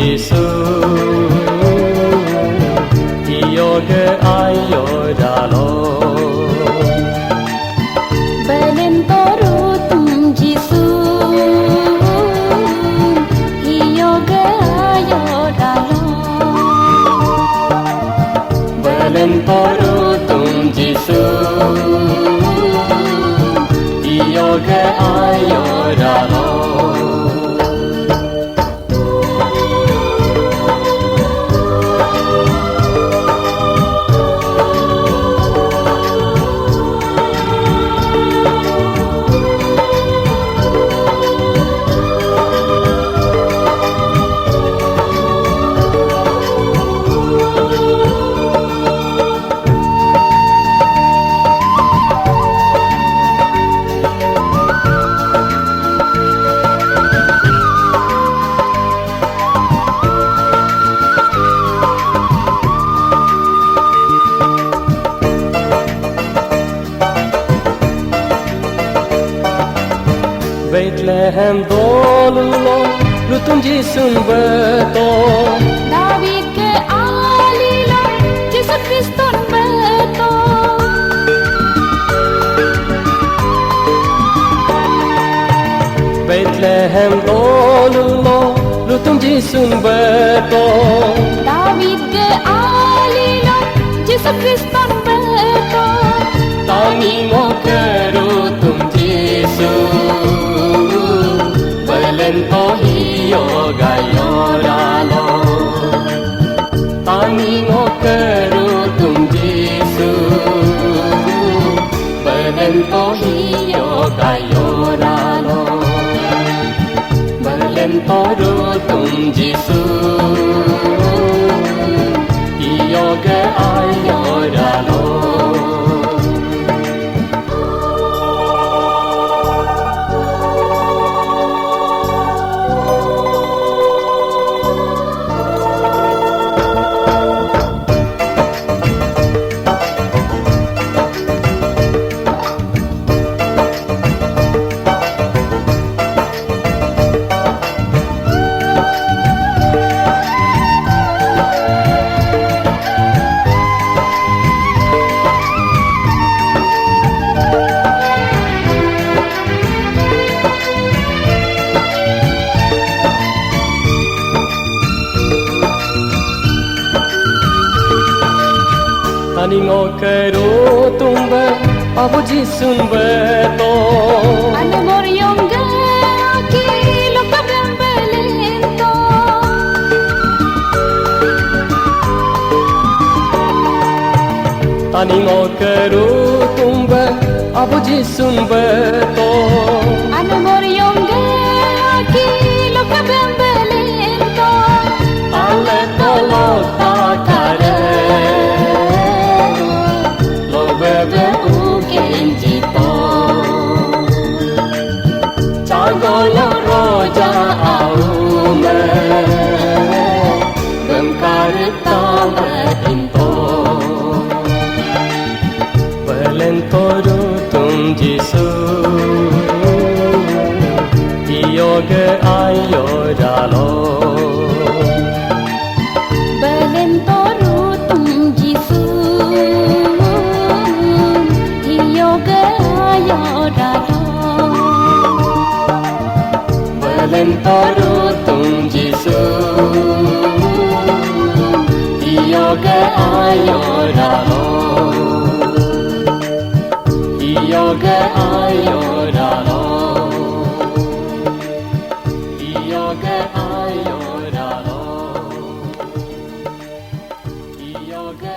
Giêsu Ioge ayoralo Belen toru tum Giêsu Ioge ayoralo Belen toru tum Giêsu Ioge ayoralo Bethlehem dolulo Rutum Giêsun beto David ke alilo Yesus Kristus beto Bethlehem dolulo Rutum Giêsun beto David ke alilo Yesus Kristus beto Tani mo kerutum Giêsu Belento hiyo gayoralo Tani mo kerutum Giêsu Belento hiyo gayoralo Belento rutum Giêsu Hiyo ge ayoralo Tani ngo kero tumbe Abu Giêsun beto Anu moryong aki Loka bembelento Tani ngo kero tumbe Abu Giêsun beto Anu moryong aki Loka bembelento Ale tolo takare Lo bebe Kenjito Chagolo roja aume Bemkarita betinto Belento rutum Giêsu Ioge ayoralo Belen toru tum Giêsu Ioge ayoralo Belento rutum Giêsu Ioge ayoralo Ioge ayoralo Ioge ayoralo Ioge